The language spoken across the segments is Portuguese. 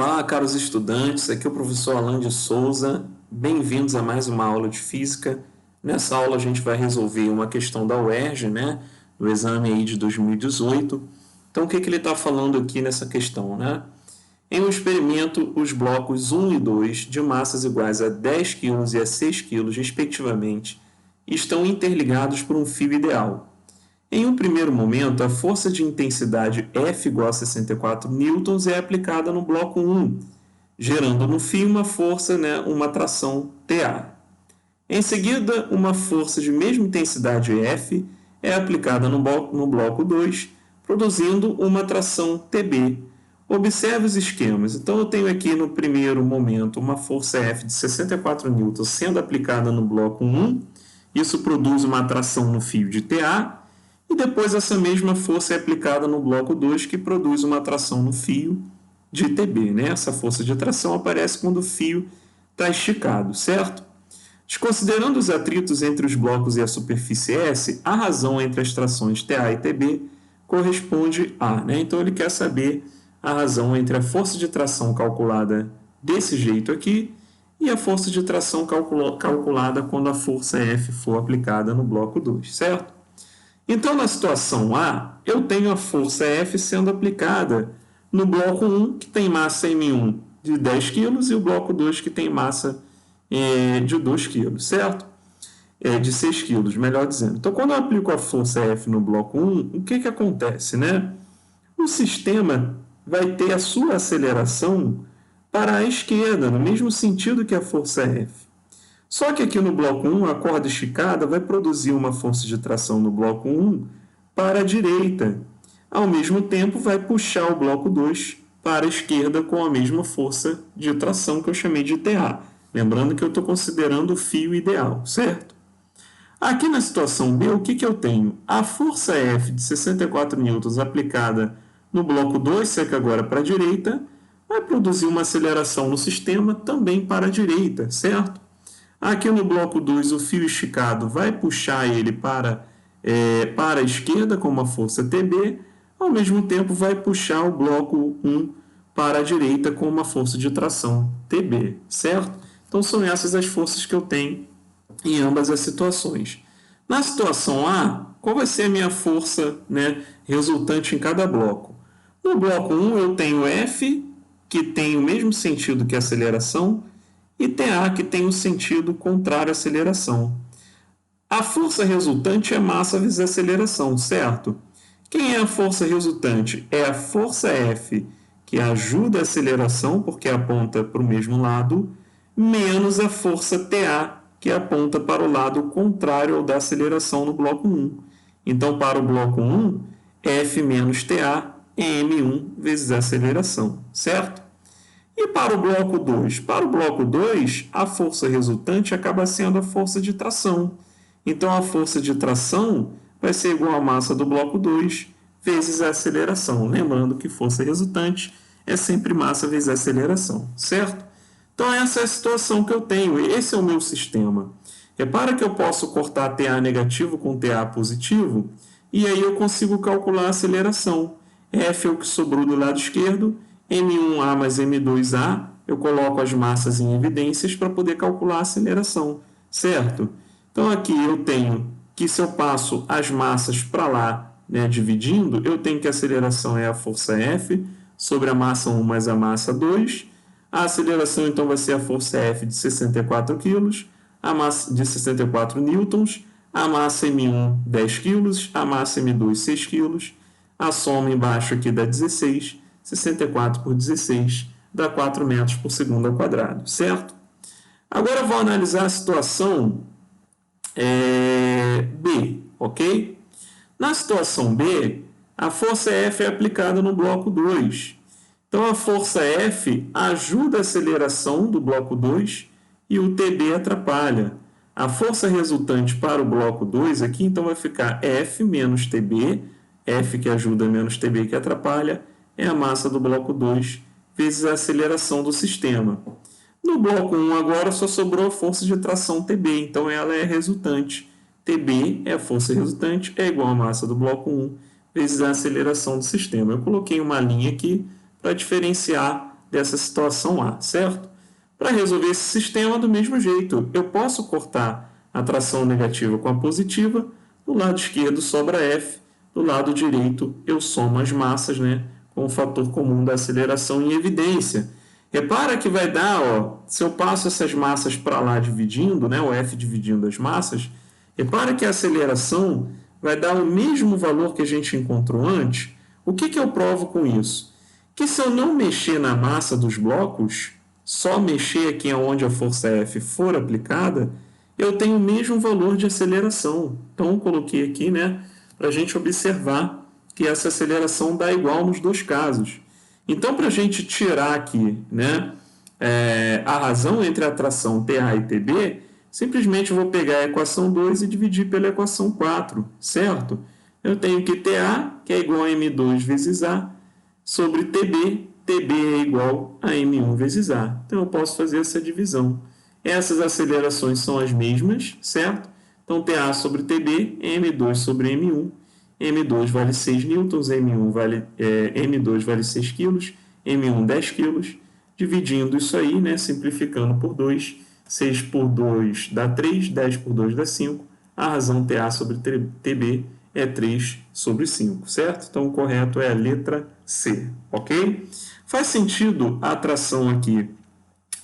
Olá, caros estudantes, aqui é o professor Alan de Souza. Bem-vindos a mais uma aula de física. Nessa aula a gente vai resolver uma questão da UERJ, né, do exame aí de 2018. Então, o que ele está falando aqui nessa questão, né? Em um experimento, os blocos 1 e 2, de massas iguais a 10 kg e a 6 kg, respectivamente, estão interligados por um fio ideal. Em um primeiro momento, a força de intensidade F igual a 64 newtons é aplicada no bloco 1, gerando no fio uma força, uma tração TA. Em seguida, uma força de mesma intensidade F é aplicada no bloco 2, produzindo uma tração TB. Observe os esquemas. Então, eu tenho aqui no primeiro momento uma força F de 64 newtons sendo aplicada no bloco 1. Isso produz uma tração no fio de TA. E depois essa mesma força é aplicada no bloco 2, que produz uma tração no fio de TB. Né? Essa força de atração aparece quando o fio está esticado, certo? Desconsiderando os atritos entre os blocos e a superfície S, a razão entre as trações TA e TB corresponde a. Né? Então, ele quer saber a razão entre a força de tração calculada desse jeito aqui e a força de tração calculada quando a força F for aplicada no bloco 2, certo? Então, na situação A, eu tenho a força F sendo aplicada no bloco 1, que tem massa M1 de 10 kg, e o bloco 2, que tem massa de 2 kg, certo? De 6 kg, melhor dizendo. Então, quando eu aplico a força F no bloco 1, o que acontece, né? O sistema vai ter a sua aceleração para a esquerda, no mesmo sentido que a força F. Só que aqui no bloco 1, a corda esticada vai produzir uma força de tração no bloco 1 para a direita. Ao mesmo tempo, vai puxar o bloco 2 para a esquerda com a mesma força de tração que eu chamei de TA. Lembrando que eu estou considerando o fio ideal, certo? Aqui na situação B, o que eu tenho? A força F de 64 newtons aplicada no bloco 2, só que agora para a direita, vai produzir uma aceleração no sistema também para a direita, certo? Aqui no bloco 2, o fio esticado vai puxar ele para a esquerda com uma força TB, ao mesmo tempo vai puxar o bloco 1 para a direita com uma força de tração TB, certo? Então, são essas as forças que eu tenho em ambas as situações. Na situação A, qual vai ser a minha força, resultante em cada bloco? No bloco 1, eu tenho F, que tem o mesmo sentido que a aceleração, e TA, que tem um sentido contrário à aceleração. A força resultante é massa vezes aceleração, certo? Quem é a força resultante? É a força F, que ajuda a aceleração, porque aponta para o mesmo lado, menos a força TA, que aponta para o lado contrário ao da aceleração no bloco 1. Então, para o bloco 1, F menos TA é M1 vezes a aceleração, certo? E para o bloco 2? Para o bloco 2, a força resultante acaba sendo a força de tração. Então, a força de tração vai ser igual à massa do bloco 2 vezes a aceleração. Lembrando que força resultante é sempre massa vezes a aceleração, certo? Então, essa é a situação que eu tenho. Esse é o meu sistema. Repara que eu posso cortar TA negativo com TA positivo e aí eu consigo calcular a aceleração. F é o que sobrou do lado esquerdo, M1A mais M2A, eu coloco as massas em evidências para poder calcular a aceleração, certo? Então, aqui eu tenho que se eu passo as massas para lá, dividindo, eu tenho que a aceleração é a força F sobre a massa 1 mais a massa 2. A aceleração, então, vai ser a força F de 64 kg, a massa de 64 newtons, a massa M1, 10 kg, a massa M2, 6 kg. A soma embaixo aqui dá 16, 64 por 16 dá 4 metros por segundo ao quadrado, certo? Agora eu vou analisar a situação B, ok? Na situação B, a força F é aplicada no bloco 2. Então, a força F ajuda a aceleração do bloco 2 e o TB atrapalha. A força resultante para o bloco 2 aqui, então, vai ficar F menos TB, F que ajuda menos TB que atrapalha, é a massa do bloco 2 vezes a aceleração do sistema. No bloco 1 agora só sobrou a força de tração TB, então ela é resultante. TB é a força resultante, é igual à massa do bloco 1 vezes a aceleração do sistema. Eu coloquei uma linha aqui para diferenciar dessa situação A, certo? Para resolver esse sistema, do mesmo jeito, eu posso cortar a tração negativa com a positiva, do lado esquerdo sobra F, do lado direito eu somo as massas, né, com o fator comum da aceleração em evidência. Repara que vai dar, ó, se eu passo essas massas para lá dividindo, né, o F dividindo as massas, repara que a aceleração vai dar o mesmo valor que a gente encontrou antes. O que eu provo com isso? Que se eu não mexer na massa dos blocos, só mexer aqui onde a força F for aplicada, eu tenho o mesmo valor de aceleração. Então, eu coloquei aqui, né, para a gente observar que essa aceleração dá igual nos dois casos. Então, para a gente tirar aqui, né, a razão entre a tração TA e TB, simplesmente vou pegar a equação 2 e dividir pela equação 4, certo? Eu tenho que TA, que é igual a M2 vezes A, sobre TB, TB é igual a M1 vezes A. Então, eu posso fazer essa divisão. Essas acelerações são as mesmas, certo? Então, TA sobre TB, M2 sobre M1. M2 vale 6 newtons, M2 vale 6 kg, M1 10 kg. Dividindo isso aí, né, simplificando por 2, 6 por 2 dá 3, 10 por 2 dá 5. A razão TA sobre TB é 3 sobre 5, certo? Então, o correto é a letra C, ok? Faz sentido a tração aqui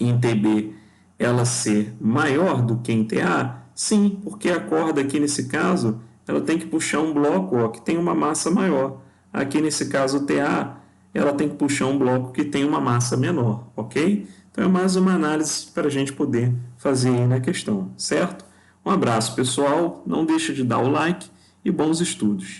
em TB ela ser maior do que em TA? Sim, porque a corda aqui nesse caso, ela tem que puxar um bloco, ó, que tem uma massa maior. Aqui nesse caso, TA, ela tem que puxar um bloco que tem uma massa menor, ok? Então, é mais uma análise para a gente poder fazer aí na questão, certo? Um abraço, pessoal. Não deixe de dar o like e bons estudos.